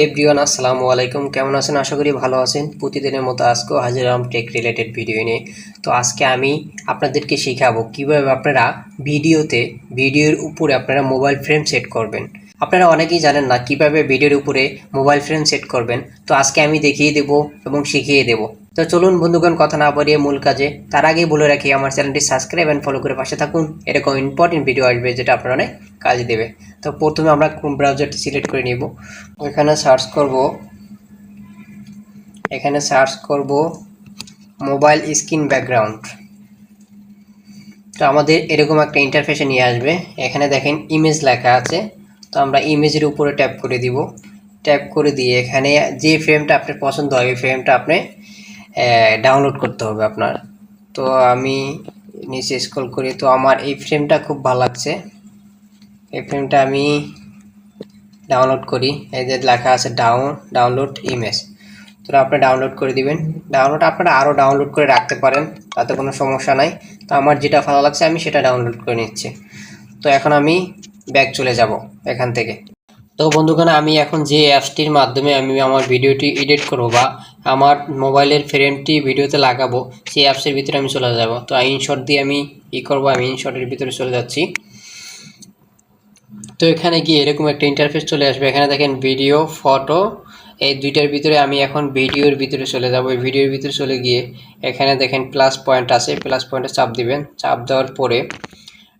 Everyone আসসালামু আলাইকুম, কেমন আছেন? আশা করি ভালো আছেন। প্রতিদিনের মতো আজকেও হাজির হলাম টেক রিলেটেড ভিডিও নিয়ে। তো আজকে আমি আপনাদেরকে শেখাবো কিভাবে আপনারা ভিডিওর উপরে আপনারা মোবাইল ফ্রেম সেট করবেন। আপনারা অনেকেই জানেন না কিভাবে ভিডিওর উপরে মোবাইল ফ্রেম সেট করবেন। তো আজকে আমি দেখিয়ে দেব এবং শিখিয়ে দেব। তো চলুন বন্ধুগণ, কথা না বাড়িয়ে মূল কাজে। তার আগেই বলে রাখি, আমার চ্যানেলটি সাবস্ক্রাইব অ্যান্ড ফলো করে পাশে থাকুন। এরকম ইম্পর্টেন্ট ভিডিও আসবে যেটা আপনার অনেক কাজে দেবে। তো প্রথমে আমরা কোন ব্রাউজারটি সিলেক্ট করে নিব। এখানে সার্চ করব মোবাইল স্ক্রিন ব্যাকগ্রাউন্ড। তো আমাদের এরকম একটা ইন্টারফেসে নিয়ে আসবে। এখানে দেখেন ইমেজ লেখা আছে। তো আমরা ইমেজের উপরে ট্যাপ করে দিব। ট্যাপ করে দিয়ে এখানে যে ফ্রেমটা আপনার পছন্দ হয় ওই ফ্রেমটা আপনি ডাউনলোড করতে হবে আপনার। তো আমি নিচে স্ক্রল করি, তো আমার এই ফ্রেমটা খুব ভালো লাগছে। এই ফ্রেমটা আমি ডাউনলোড করি। এই যে লেখা আছে ডাউনলোড ইমেজ। তো আপনি ডাউনলোড করে দিবেন। আপনারা আরও ডাউনলোড করে রাখতে পারেন, তাতে কোনো সমস্যা নাই। তো আমার যেটা ভালো লাগছে আমি সেটা ডাউনলোড করে নিচ্ছি। তো এখন আমি ব্যাক চলে যাব এখান থেকে। তো বন্ধুগণ, আমি এখন যে অ্যাপসটির মাধ্যমে আমি আমার ভিডিওটি এডিট করব বা আমার মোবাইলের ফ্রেমটি ভিডিওতে লাগাবো, সেই অ্যাপসের ভিতরে আমি চলে যাব। তো ইনশট দিয়ে আমি আমি ইনশটের ভিতরে চলে যাচ্ছি। তো এখানে গিয়ে এরকম একটা ইন্টারফেস চলে আসবে। এখানে দেখেন ভিডিও, ফটো, এই দুইটার ভিতরে আমি এখন ভিডিওর ভিতরে চলে যাব। এই ভিডিওর ভিতরে চলে গিয়ে এখানে দেখেন প্লাস পয়েন্ট আছে, প্লাস পয়েন্টে চাপ দিবেন। চাপ দেওয়ার পরে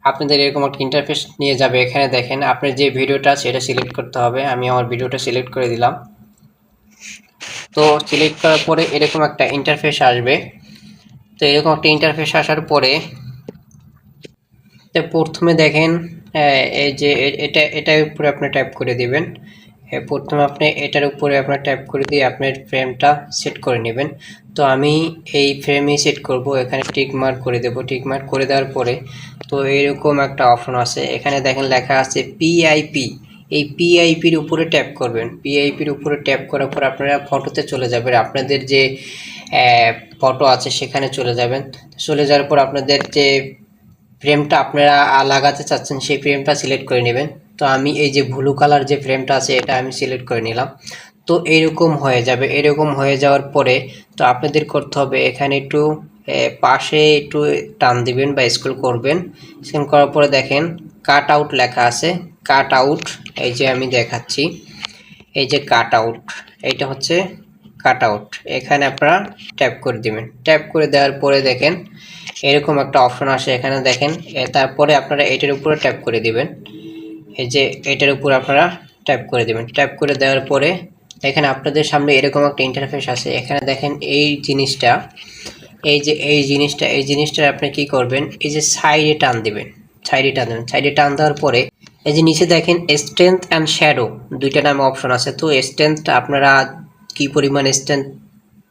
আপনাদের এরকম একটা ইন্টারফেস নিয়ে যাবে। এখানে দেখেন আপনার যে ভিডিওটা আছে এটা সিলেক্ট করতে হবে। আমি আমার ভিডিওটা সিলেক্ট করে দিলাম। তো সিলেক্ট করার পরে এরকম একটা ইন্টারফেস আসবে। তো এরকম একটা ইন্টারফেস আসার পরে প্রথমে দেখেন এই যে এটার উপরে আপনি ট্যাপ করে দিবেন। প্রথমে আপনি এটার উপরে আপনার ট্যাপ করে দিয়ে আপনার ফ্রেমটা সেট করে নেবেন। তো আমি এই ফ্রেমই সেট করব। এখানে টিক মার্ক করে দেব। টিক মার্ক করে দেওয়ার পরে তো এরকম একটা অপশন আছে। এখানে দেখেন লেখা আছে পিআইপি। এই পিআইপির উপরে ট্যাপ করবেন। পিআইপির উপরে ট্যাপ করার পর আপনারা ফটোতে চলে যাবেন। আপনাদের যে ফটো আছে সেখানে চলে যাবেন। চলে যাওয়ার পর আপনাদের যে ফ্রেমটা আপনারা লাগাতে চাচ্ছেন সেই ফ্রেমটা সিলেক্ট করে নেবেন। তো আমি এই যে ব্লু কালার যে ফ্রেমটা আছে এটা আমি সিলেক্ট করে নিলাম। তো এরকম হয়ে যাবে। এরকম হয়ে যাওয়ার পরে তো আপনাদের করতে হবে এখানে একটু পাশে একটু টান দিবেন বা স্ক্রল করবেন। স্ক্রল করার পরে দেখেন কাট আউট লেখা আছে। কাট আউট, এই যে আমি দেখাচ্ছি, এই যে কাট আউট, এইটা হচ্ছে কাট আউট। এখানে আপনারা ট্যাপ করে দিবেন। ট্যাপ করে দেওয়ার পরে দেখেন এরকম একটা অপশন আসে। এখানে দেখেন তারপরে আপনারা এটার উপরে ট্যাপ করে দিবেন। এই যে এটার উপর আপনারা ট্যাপ করে দিবেন। ট্যাপ করে দেওয়ার পরে এখানে আপনাদের সামনে এরকম একটা ইন্টারফেস আছে। এখানে দেখেন এই জিনিসটা, এই জিনিসটা আপনি কি করবেন, এই যে সাইডে টান দিবেন। সাইডে টান দেওয়ার পরে এই যে নিচে দেখেন স্ট্রেংথ অ্যান্ড শ্যাডো দুইটা নামে অপশন আছে। তো স্ট্রেংথটা আপনারা কি পরিমাণ স্ট্রেংথ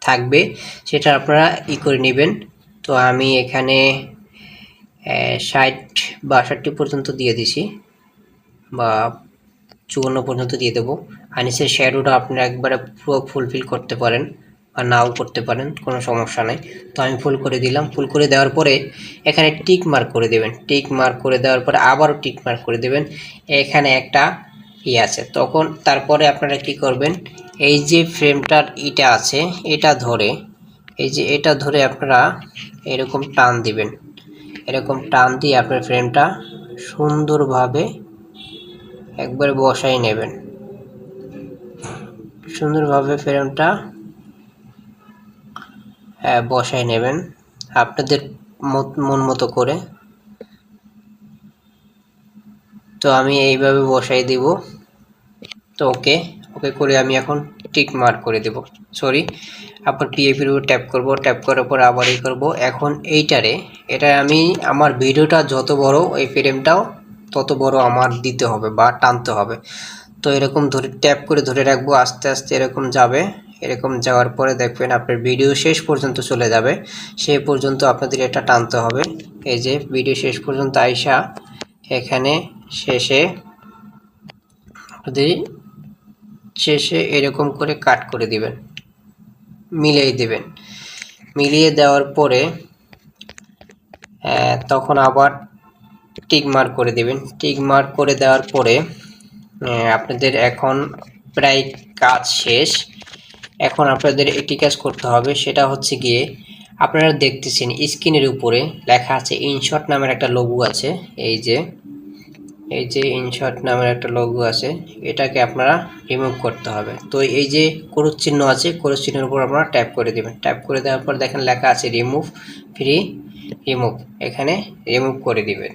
থাকবে সেটা আপনারা করে নেবেন। তো আমি এখানে 60-62 পর্যন্ত দিয়ে দিছি বা 54 পর্যন্ত দিয়ে দেবো। আর নিচের শ্যাডোটা আপনারা একবারে পুরো ফুলফিল করতে পারেন বা নাও করতে পারেন, কোনো সমস্যা নেই। তো আমি ফুল করে দিলাম। ফুল করে দেওয়ার পরে এখানে টিক মার্ক করে দেবেন। টিক মার্ক করে দেওয়ার পরে আবারও টিক মার্ক করে দেবেন। এখানে একটা আছে। তখন তারপরে আপনারা কি করবেন, এই যে ফ্রেমটার ইটা আছে এটা ধরে, এই যে এটা ধরে আপনারা এরকম টান দিবেন। এরকম টান দিয়ে আপনার ফ্রেমটা সুন্দরভাবে একবারে বসাই নেবেন। সুন্দরভাবে ফ্রেমটা বসাই নেবেন আপনাদের মন মতো করে। তো আমি এইভাবে বসাই দিব। তো ওকে করে আমি এখন টিক মার্ক করে দেব। আপনার পিএফির উপর ট্যাপ করব। ট্যাপ করার পর আবার করব। এখন এটা আমি আমার ভিডিওটা যত বড় এই ফ্রেমটাও তত বড় আমার দিতে হবে বা টানতে হবে। তো এরকম ধরে ট্যাপ করে ধরে রাখবো। আস্তে আস্তে এরকম যাবে। এরকম যাওয়ার পরে দেখবেন আপনার ভিডিও শেষ পর্যন্ত চলে যাবে। সেই পর্যন্ত আপনাদের এটা টানতে হবে। এই যে ভিডিও শেষ পর্যন্ত আইসা এখানে শেষে এরকম করে কাট করে দিবেন, মিলিয়ে দিবেন। মিলিয়ে দেওয়ার পরে তখন আবার টিক মার্ক করে দিবেন। টিক মার্ক করে দেওয়ার পরে আপনাদের এখন প্রায় কাজ শেষ। এখন আপনাদের একটি কাজ করতে হবে, সেটা হচ্ছে গিয়ে আপনারা দেখতেছেন স্ক্রিনের উপরে লেখা আছে ইনশট নামের একটা লোগো আছে। এই যে ইনশট নামের একটা লোগো আছে, এটাকে আপনারা রিমুভ করতে হবে। তো এই যে ক্রস চিহ্ন আছে, ক্রস চিহ্নের উপর আপনারা ট্যাপ করে দেবেন। ট্যাপ করে দেওয়ার পর দেখেন লেখা আছে রিমুভ ফ্রি রিমুভ, এখানে রিমুভ করে দিবেন।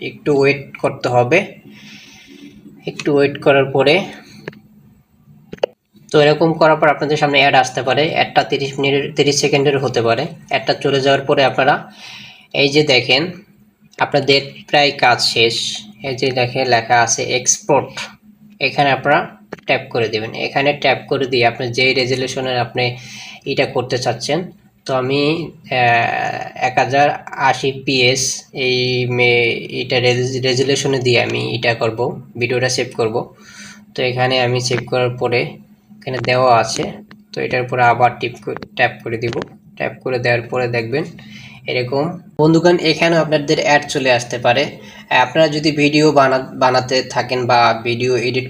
একটু ওয়েট করতে হবে। একটু ওয়েট করার পরে তো এরকম করার পর আপনাদের সামনে অ্যাড আসতে পারে। অ্যাডটা 30 সেকেন্ডের হতে পারে। অ্যাডটা চলে যাওয়ার পরে আপনারা এই যে দেখেন আপনাদের প্রায় কাজ শেষ। এই যে দেখে লেখা আছে এক্সপোর্ট, এখানে আপনারা ট্যাপ করে দেবেন। এখানে ট্যাপ করে দিয়ে আপনি যেই রেজুলেশনের আপনি এটা করতে চাচ্ছেন, তো আমি 1080 PS এটা রেজুলেশনে দিয়ে আমি এটা করব, ভিডিওটা সেভ করব। তো এখানে আমি সেভ করার পরে এখানে দেওয়া আছে, তো এটার উপরে আবার ট্যাপ করে দিব। ট্যাপ করে দেওয়ার পরে দেখবেন এরকম বন্ধুগণ এখানে আপনাদের অ্যাড চলে আসতে পারে। আপনারা যদি ভিডিও বানাতে থাকেন বা ভিডিও এডিট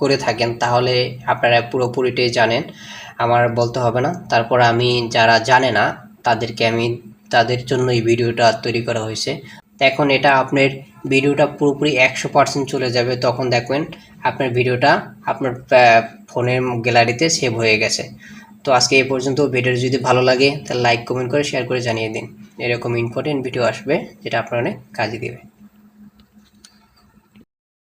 করে থাকেন, তাহলে আপনারা পুরোপুরিটাই জানেন, আমার বলতে হবে না। তারপর আমি যারা জানে না তাদের জন্য এই ভিডিওটা তৈরি করা হয়েছে। এখন এটা আপনার ভিডিওটা পুরোপুরি 100% চলে যাবে, তখন দেখবেন আপনার ভিডিওটা আপনার ফোনের গ্যালারিতে সেভ হয়ে গেছে। তো আজকে এই পর্যন্ত। ভিডিও যদি ভালো লাগে তাহলে লাইক কমেন্ট করে শেয়ার করে জানিয়ে দিন। এরকম ইম্পর্টেন্ট ভিডিও আসবে যেটা আপনার অনেক কাজে দেবে।